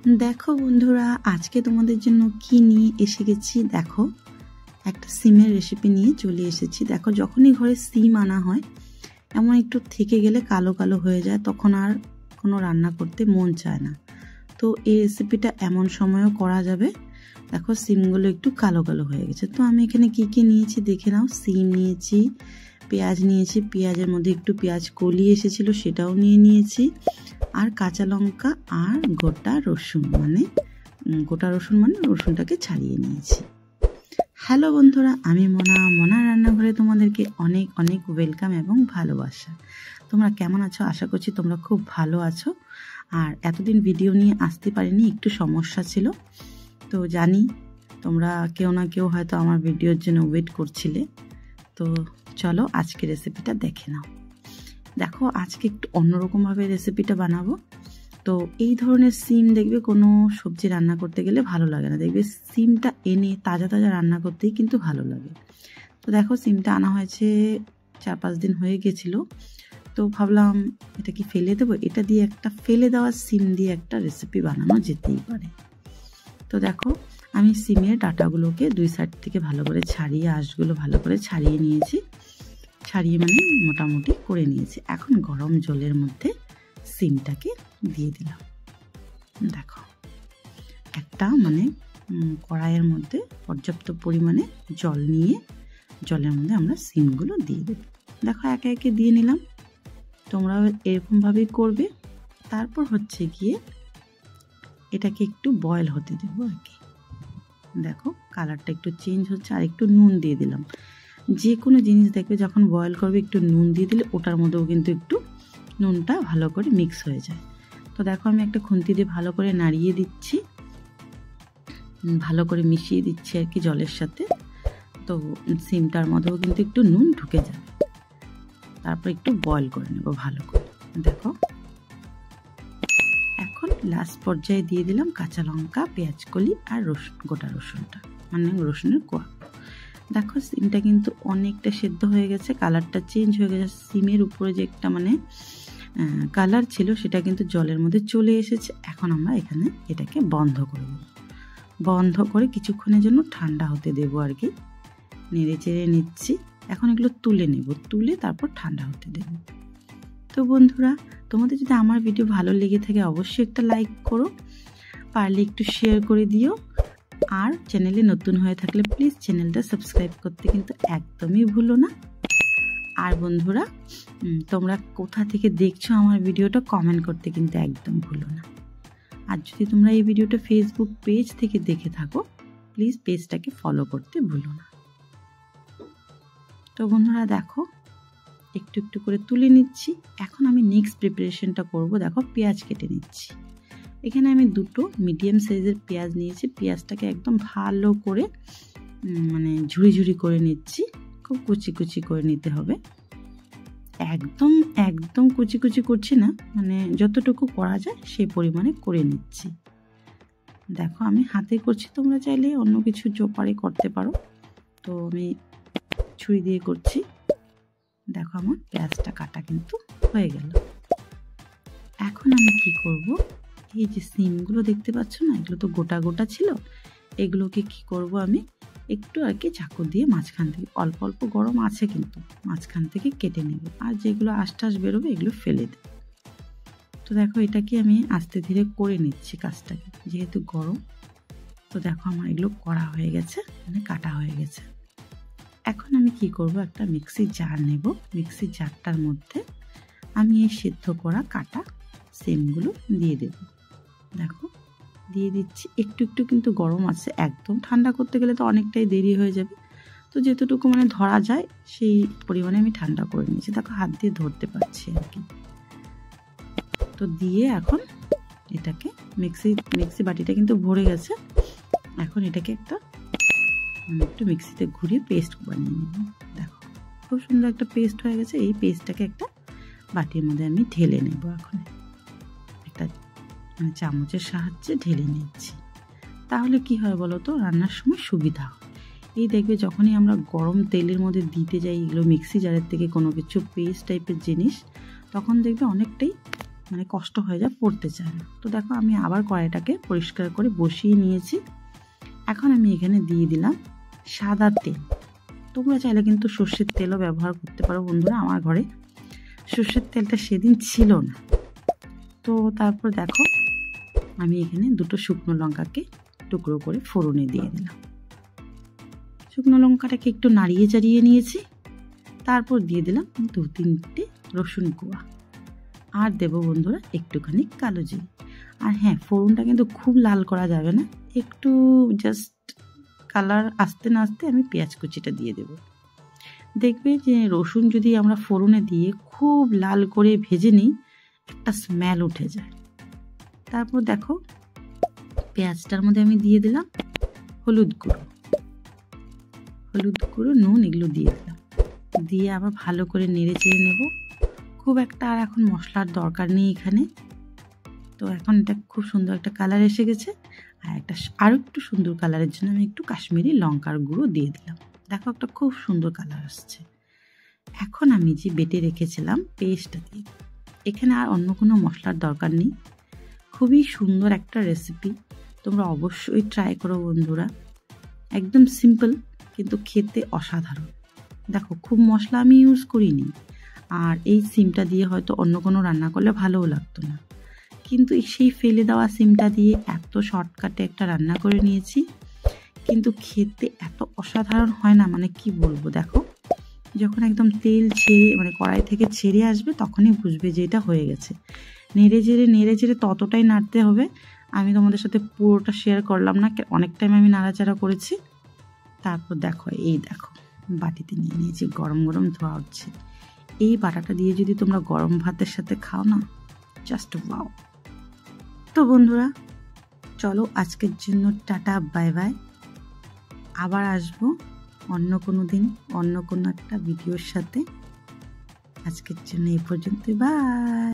দেখো বন্ধুরা, আজকে তোমাদের জন্য কি নিয়ে এসে গেছি। দেখো, একটা সিমের রেসিপি নিয়ে চলে এসেছি। দেখো, যখনই ঘরে সিম আনা হয় এমন একটু থেকে গেলে কালো কালো হয়ে যায়, তখন আর কোনো রান্না করতে মন চায় না। তো এই রেসিপিটা এমন সময়ও করা যাবে। দেখো, সিমগুলো একটু কালো কালো হয়ে গেছে। তো আমি এখানে কি কি নিয়েছি দেখে নাও। সিম নিয়েছি, পেঁয়াজ নিয়েছি, পেঁয়াজের মধ্যে একটু পেঁয়াজ কলি এসেছিল সেটাও নিয়ে নিয়েছি, আর কাঁচা লঙ্কা আর গোটা রসুন, মানে রসুনটাকে ছাড়িয়ে নিয়েছি। হ্যালো বন্ধুরা, আমি মনা রান্নাঘরে তোমাদেরকে অনেক অনেক ওয়েলকাম এবং ভালোবাসা। তোমরা কেমন আছো? আশা করছি তোমরা খুব ভালো আছো। আর এতদিন ভিডিও নিয়ে আসতে পারিনি, একটু সমস্যা ছিল। তো জানি তোমরা কেউ না কেউ হয়তো আমার ভিডিওর জন্য ওয়েট করছিলে। তো চলো আজকে রেসিপিটা দেখে নাও। দেখো, আজকে একটু অন্যরকমভাবে রেসিপিটা বানাবো। তো এই ধরনের সিম দেখবে কোনো সবজি রান্না করতে গেলে ভালো লাগে না। দেখবে সিমটা এনে তাজা তাজা রান্না করতেই কিন্তু ভালো লাগে। তো দেখো, সিমটা আনা হয়েছে 4-5 দিন হয়ে গেছিলো। তো ভাবলাম এটা কি ফেলে দেবো, এটা দিয়ে একটা ফেলে দেওয়া সিম দিয়ে একটা রেসিপি বানানো যেতেই পারে। তো দেখো, আমি সিমের ডাঁটাগুলোকে দুই সাইড থেকে ভালো করে ছাড়িয়ে, আঁশগুলো ভালো করে ছাড়িয়ে নিয়েছি। ছাড়িয়ে মানে মোটামুটি করে নিয়েছি। এখন গরম জলের মধ্যে সিমটাকে দিয়ে দিলাম। দেখো, একটা কড়াইয়ের মধ্যে পর্যাপ্ত পরিমাণে জল নিয়ে জলের মধ্যে আমরা সিমগুলো দিয়ে দেব। দেখো, একে একে দিয়ে নিলাম। তোমরাও এরকমভাবেই করবে। তারপর হচ্ছে গিয়ে এটাকে একটু বয়েল হতে দেবো আর কি। দেখো, কালারটা একটু চেঞ্জ হচ্ছে, আর একটু নুন দিয়ে দিলাম। যে কোনো জিনিস দেখবে যখন বয়েল করবে একটু নুন দিয়ে দিলে ওটার মধ্যেও কিন্তু একটু নুনটা ভালো করে মিক্স হয়ে যায়। তো দেখো, আমি একটা খুন্তি দিয়ে ভালো করে নাড়িয়ে দিচ্ছি, ভালো করে মিশিয়ে দিচ্ছি আর কি জলের সাথে। তো সিমটার মধ্যেও কিন্তু একটু নুন ঢুকে যাবে। তারপর একটু বয়েল করে নেব ভালো করে। দেখো, এখন লাস্ট পর্যায়ে দিয়ে দিলাম কাঁচা লঙ্কা, পেঁয়াজ কলি আর গোটা রসুনটা, মানে রসুনের কোয়া। দেখো, সিমটা কিন্তু অনেকটা সেদ্ধ হয়ে গেছে, কালারটা চেঞ্জ হয়ে গেছে। সিমের উপরে যে একটা কালার ছিল সেটা কিন্তু জলের মধ্যে চলে এসেছে। এখন আমরা এখানে এটাকে বন্ধ করে দেব। বন্ধ করে কিছুক্ষণের জন্য ঠান্ডা হতে দেবো আর কি। নেড়ে চেড়ে নিচ্ছি। এখন এগুলো তুলে নেব, তুলে তারপর ঠান্ডা হতে দেব। তো বন্ধুরা, তোমাদের যদি আমার ভিডিও ভালো লেগে থাকে অবশ্যই একটা লাইক করো, পারলে একটু শেয়ার করে দিও। আর চ্যানেলে নতুন হয়ে থাকলে প্লিজ চ্যানেলটা সাবস্ক্রাইব করতে কিন্তু একদমই ভুলো না। আর বন্ধুরা, তোমরা কোথা থেকে দেখছো আমার ভিডিওটা কমেন্ট করতে কিন্তু একদম ভুলো না। আর যদি তোমরা এই ভিডিওটা ফেসবুক পেজ থেকে দেখে থাকো প্লিজ পেজটাকে ফলো করতে ভুলো না। তো বন্ধুরা দেখো, একটু একটু করে তুলে নিচ্ছি। এখন আমি নেক্সট প্রিপারেশনটা করব। দেখো, পেঁয়াজ কেটে নিচ্ছি। এখানে আমি দুটো মিডিয়াম সাইজের পেঁয়াজ নিয়েছি। পেঁয়াজটাকে একদম ভালো করে ঝুড়ি ঝুড়ি করে নিচ্ছি। খুব কুচি কুচি করে নিতে হবে। একদম একদম কুচি কুচি করছি না, যতটুকু করা যায় সেই পরিমাণে করে নিচ্ছি। দেখো, আমি হাতে করছি, তোমরা চাইলে অন্য কিছু চোপারে করতে পারো। তো আমি ছুরি দিয়ে করছি। দেখো, আমার পেঁয়াজটা কাটা কিন্তু হয়ে গেল। এখন আমি কি করব, এই যে সিমগুলো দেখতে পাচ্ছ না, এগুলো তো গোটা গোটা ছিল। এগুলোকে কি করব, আমি একটু আর কি চাকু দিয়ে মাঝখান থেকে, অল্প অল্প গরম আছে কিন্তু, মাঝখান থেকে কেটে নেব। আর যেগুলো আঁশ বেরোবে এগুলো ফেলে দেব। তো দেখো, এটাকে আমি আস্তে ধীরে করে নিচ্ছি কাজটাকে, যেহেতু গরম। তো দেখো, আমার এগুলো করা হয়ে গেছে, কাটা হয়ে গেছে। এখন আমি কি করব, একটা মিক্সি জার নেব। মিক্সি জারটার মধ্যে আমি এই সিদ্ধ করা কাটা সিমগুলো দিয়ে দেব। দেখো, দিয়ে দিচ্ছি। একটু একটু কিন্তু গরম আছে, একদম ঠান্ডা করতে গেলে তো অনেকটাই দেরি হয়ে যাবে। তো যেতটুকু ধরা যায় সেই পরিমাণে আমি ঠান্ডা করে নিয়েছি। দেখো, হাত দিয়ে ধরতে পারছি আর কি। তো দিয়ে এখন এটাকে মিক্সি বাটিটা কিন্তু ভরে গেছে। এখন এটাকে একটু মিক্সিতে ঘুরিয়ে পেস্ট বানিয়ে নেব। দেখো, খুব সুন্দর একটা পেস্ট হয়ে গেছে। এই পেস্টটাকে একটা বাটির মধ্যে আমি ঢেলে নেব। এখন একটা চামচের সাহায্যে ঢেলে নিচ্ছি। তাহলে কি হয় বলো তো, রান্নার সময় সুবিধা হয়। এই দেখবে, যখনই আমরা গরম তেলের মধ্যে দিতে যাই এগুলো মিক্সি জারের থেকে কোনো কিছু পেস্ট টাইপের জিনিস, তখন দেখবে অনেকটাই মানে কষ্ট হয়ে যায়, পড়তে চায় না। তো দেখো আমি আবার কড়াইটাকে পরিষ্কার করে বসিয়ে নিয়েছি। এখন আমি এখানে দিয়ে দিলাম সাদা তেল। তোমরা চাইলে কিন্তু সর্ষের তেলও ব্যবহার করতে পারো বন্ধুরা। আমার ঘরে সর্ষের তেলটা সেদিন ছিল না। তো তারপর দেখো আমি এখানে 2টো শুকনো লঙ্কাকে টুকরো করে ফোড়নে দিয়ে দিলাম। শুকনো লঙ্কাটাকে একটু নাড়িয়ে চাড়িয়ে নিয়েছি। তারপর দিয়ে দিলাম 2-3টে রসুন কোয়া, আর দেবো বন্ধুরা একটুখানি কালো জিরে। আর হ্যাঁ, ফোড়নটা কিন্তু খুব লাল করা যাবে না, একটু জাস্ট কালার আসতে না আসতে আমি পেঁয়াজ কুচিটা দিয়ে দেব। দেখবে যে রসুন যদি আমরা ফোড়নে দিয়ে খুব লাল করে ভেজে নিই, একটা স্মেল উঠে যায়। তারপর দেখো পেঁয়াজটার মধ্যে আমি দিয়ে দিলাম হলুদ গুঁড়ো, নুন, এগুলো দিয়ে দিলাম। দিয়ে আবার ভালো করে নেড়ে চেড়ে নেব। খুব একটা আর এখন মশলার দরকার নেই এখানে। তো এখন এটা খুব সুন্দর একটা কালার এসে গেছে। আর আরও একটু সুন্দর কালারের জন্য আমি একটু কাশ্মীরি লঙ্কার গুঁড়ো দিয়ে দিলাম। দেখো একটা খুব সুন্দর কালার আসছে। এখন আমি যে বেটে রেখেছিলাম পেস্টটা দিয়ে, এখানে আর অন্য কোনো মশলার দরকার নেই। খুবই সুন্দর একটা রেসিপি, তোমরা অবশ্যই ট্রাই করো বন্ধুরা। একদম সিম্পল কিন্তু খেতে অসাধারণ। দেখো খুব মশলা আমি ইউজ করিনি। আর এই সিমটা দিয়ে হয়তো অন্য কোনো রান্না করলে ভালোও লাগতো না, কিন্তু সেই ফেলে দেওয়া সিমটা দিয়ে এত শর্টকাটে একটা রান্না করে নিয়েছি, কিন্তু খেতে এত অসাধারণ হয় না, মানে কি বলবো। দেখো যখন একদম তেল ছেড়ে মানে কড়াই থেকে ছেড়ে আসবে তখনই বুঝবে যে এটা হয়ে গেছে। নেড়ে চেড়ে ততটাই নাড়তে হবে। আমি তোমাদের সাথে পুরোটা শেয়ার করলাম না, অনেক টাইম আমি নাড়াচাড়া করেছি। তারপর দেখো বাটিতে নিয়ে নিয়েছি, গরম গরম ধোয়া হচ্ছে। এই বাটাটা দিয়ে যদি তোমরা গরম ভাতের সাথে খাও না, জাস্ট ওয়াও। তো বন্ধুরা চলো আজকের জন্য টাটা, বাই বাই। আবার আসবো অন্য কোনো দিন অন্য কোনো একটা ভিডিওর সাথে। আজকের জন্য এই পর্যন্ত, বাই।